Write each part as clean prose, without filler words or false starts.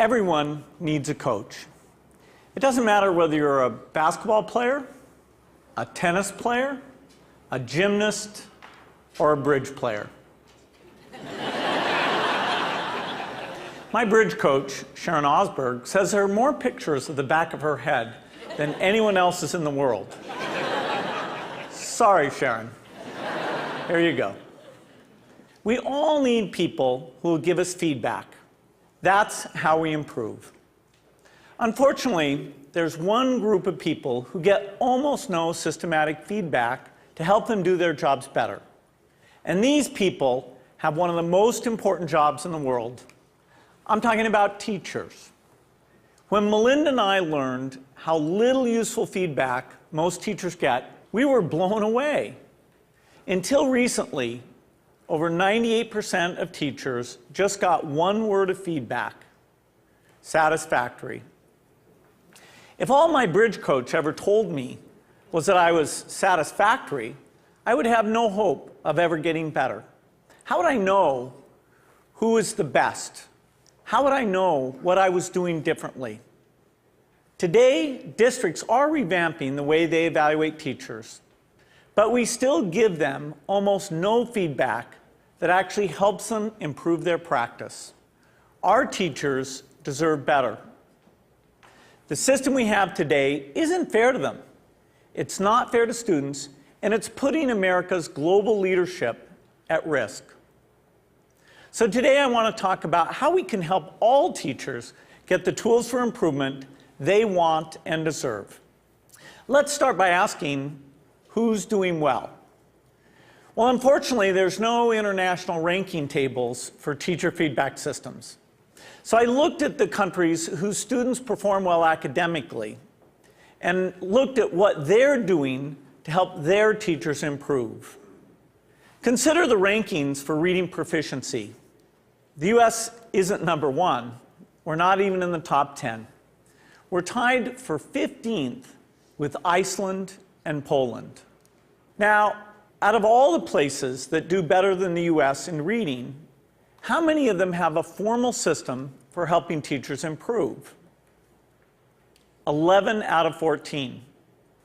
Everyone needs a coach. It doesn't matter whether you're a basketball player, a tennis player, a gymnast, or a bridge player. My bridge coach, Sharon Osberg, says there are more pictures of the back of her head than anyone else's in the world. Sorry, Sharon. Here you go. We all need people who will give us feedback. That's how we improve. Unfortunately, there's one group of people who get almost no systematic feedback to help them do their jobs better. And these people have one of the most important jobs in the world. I'm talking about teachers. When Melinda and I learned how little useful feedback most teachers get, we were blown away. Until recently, over 98% of teachers just got one word of feedback: satisfactory. If all my bridge coach ever told me was that I was satisfactory, I would have no hope of ever getting better. How would I know who is the best? How would I know what I was doing differently? Today, districts are revamping the way they evaluate teachers, but we still give them almost no feedback that actually helps them improve their practice. Our teachers deserve better. The system we have today isn't fair to them. It's not fair to students, and it's putting America's global leadership at risk. So today I want to talk about how we can help all teachers get the tools for improvement they want and deserve. Let's start by asking, who's doing well? Well, unfortunately, there's no international ranking tables for teacher feedback systems. So I looked at the countries whose students perform well academically and looked at what they're doing to help their teachers improve. Consider the rankings for reading proficiency. The US isn't number one. We're not even in the top 10. We're tied for 15th with Iceland and Poland. Now, out of all the places that do better than the US in reading, how many of them have a formal system for helping teachers improve? 11 out of 14.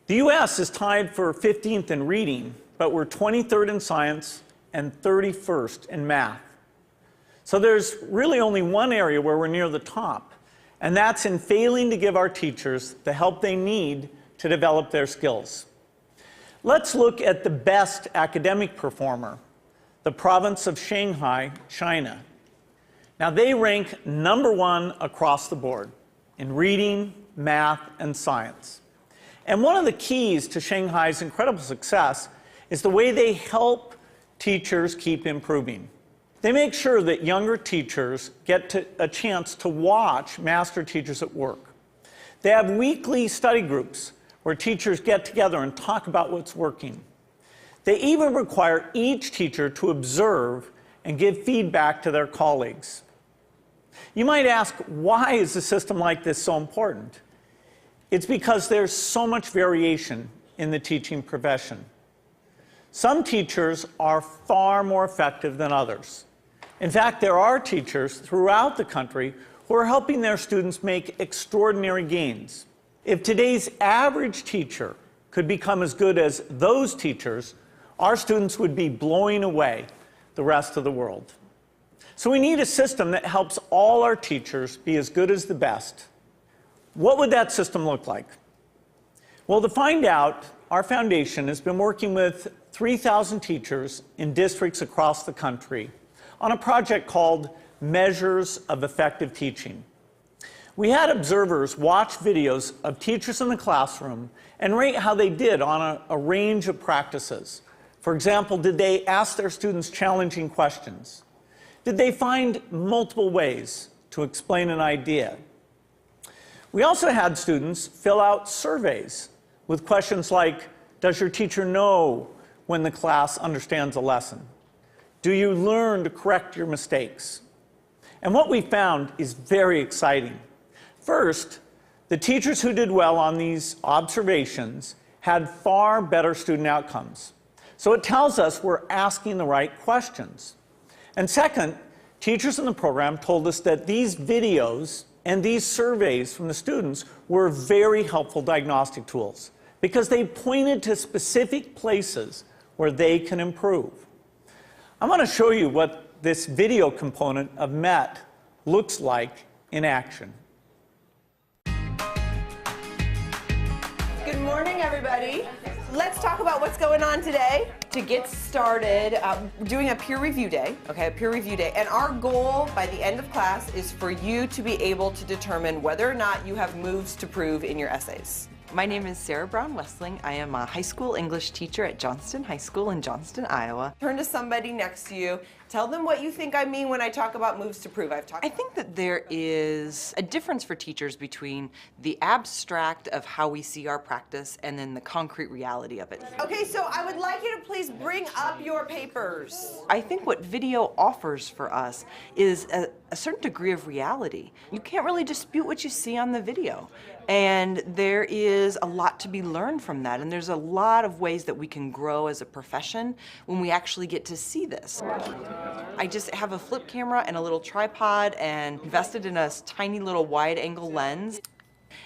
The US is tied for 15th in reading, but we're 23rd in science and 31st in math. So there's really only one area where we're near the top, and that's in failing to give our teachers the help they need to develop their skills. Let's look at the best academic performer, the province of Shanghai, China. Now, they rank #1 across the board in reading, math, and science. And one of the keys to Shanghai's incredible success is the way they help teachers keep improving. They make sure that younger teachers get a chance to watch master teachers at work. They have weekly study groups where teachers get together and talk about what's working. They even require each teacher to observe and give feedback to their colleagues. You might ask, why is a system like this so important? It's because there's so much variation in the teaching profession. Some teachers are far more effective than others. In fact, there are teachers throughout the country who are helping their students make extraordinary gains. If today's average teacher could become as good as those teachers, our students would be blowing away the rest of the world. So we need a system that helps all our teachers be as good as the best. What would that system look like? Well, to find out, our foundation has been working with 3,000 teachers in districts across the country on a project called Measures of Effective Teaching. We had observers watch videos of teachers in the classroom and rate how they did on a range of practices. For example, did they ask their students challenging questions? Did they find multiple ways to explain an idea? We also had students fill out surveys with questions like, does your teacher know when the class understands a lesson? Do you learn to correct your mistakes? And what we found is very exciting. First, the teachers who did well on these observations had far better student outcomes. So it tells us we're asking the right questions. And second, teachers in the program told us that these videos And these surveys from the students were very helpful diagnostic tools because they pointed to specific places where they can improve. I'm going to show you what this video component of MET looks like in action. Good morning, everybody. Let's talk about what's going on today. To get started, we're doing a peer review day, okay, a peer review day. And our goal by the end of class is for you to be able to determine whether or not you have moves to prove in your essays. My name is Sarah Brown-Westling. I am a high school English teacher at Johnston High School in Johnston, Iowa. Turn to somebody next to you. Tell them what you think I mean when I talk about moves to prove. I think that there is a difference for teachers between the abstract of how we see our practice and then the concrete reality of it. Okay, so I would like you to please bring up your papers. I think what video offers for us is a certain degree of reality. You can't really dispute what you see on the video. And there is a lot to be learned from that. And there's a lot of ways that we can grow as a profession when we actually get to see this. I just have a flip camera and a little tripod and invested in a tiny little wide angle lens.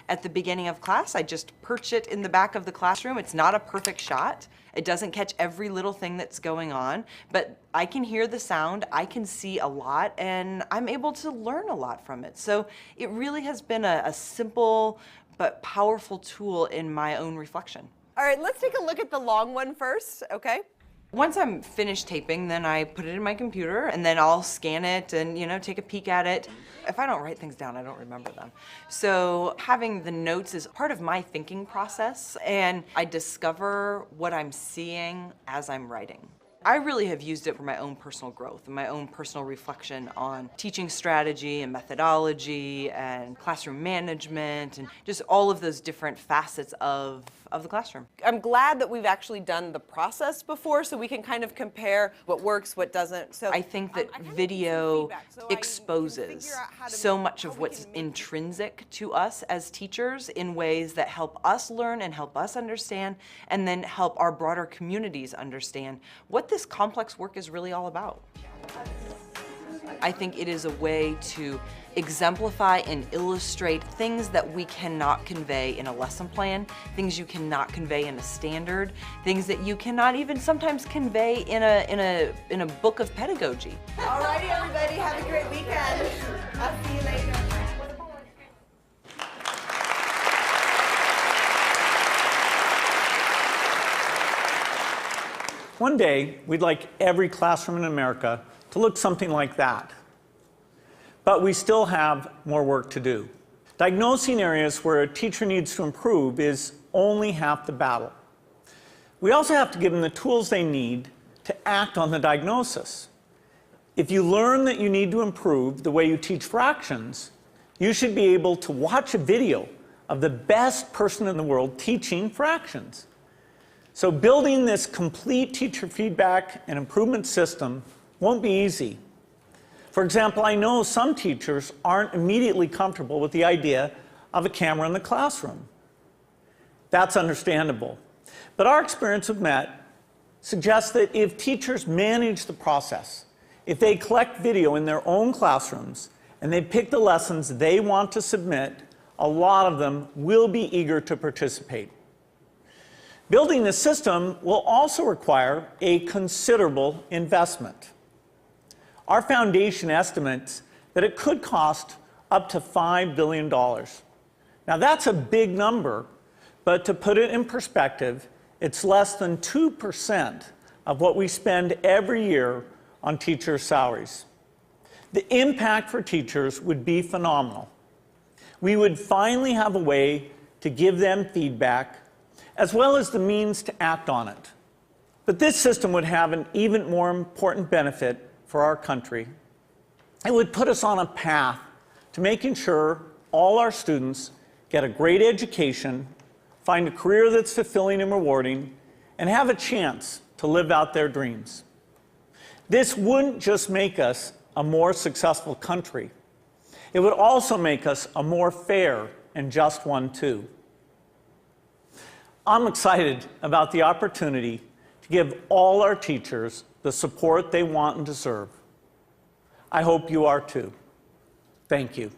At the beginning of class, I just perch it in the back of the classroom. It's not a perfect shot. It doesn't catch every little thing that's going on, but I can hear the sound, I can see a lot, and I'm able to learn a lot from it. So it really has been a simple but powerful tool in my own reflection. All right, let's take a look at the long one first, okay? Once I'm finished taping, then I put it in my computer and then I'll scan it and, take a peek at it. If I don't write things down, I don't remember them. So having the notes is part of my thinking process, and I discover what I'm seeing as I'm writing. I really have used it for my own personal growth and my own personal reflection on teaching strategy and methodology and classroom management and just all of those different facets of the classroom. I'm glad that we've actually done the process before so we can kind of compare what works, what doesn't. So I think that video exposes so much of what's intrinsic to us as teachers in ways that help us learn and help us understand, and then help our broader communities understand what this complex work is really all about. I think it is a way to exemplify and illustrate things that we cannot convey in a lesson plan, things you cannot convey in a standard, things that you cannot even sometimes convey in a book of pedagogy. All righty, everybody, have a great weekend. I'll see you later. One day, we'd like every classroom in America to look something like that. But we still have more work to do. Diagnosing areas where a teacher needs to improve is only half the battle. We also have to give them the tools they need to act on the diagnosis. If you learn that you need to improve the way you teach fractions, you should be able to watch a video of the best person in the world teaching fractions. So building this complete teacher feedback and improvement system won't be easy. For example, I know some teachers aren't immediately comfortable with the idea of a camera in the classroom. That's understandable. But our experience with MET suggests that if teachers manage the process, if they collect video in their own classrooms and they pick the lessons they want to submit, a lot of them will be eager to participate. Building this system will also require a considerable investment. Our foundation estimates that it could cost up to $5 billion. Now that's a big number, but to put it in perspective, it's less than 2% of what we spend every year on teachers' salaries. The impact for teachers would be phenomenal. We would finally have a way to give them feedback, as well as the means to act on it. But this system would have an even more important benefit for our country. It would put us on a path to making sure all our students get a great education, find a career that's fulfilling and rewarding, and have a chance to live out their dreams. This wouldn't just make us a more successful country. It would also make us a more fair and just one, too. I'm excited about the opportunity to give all our teachers the support they want and deserve. I hope you are too. Thank you.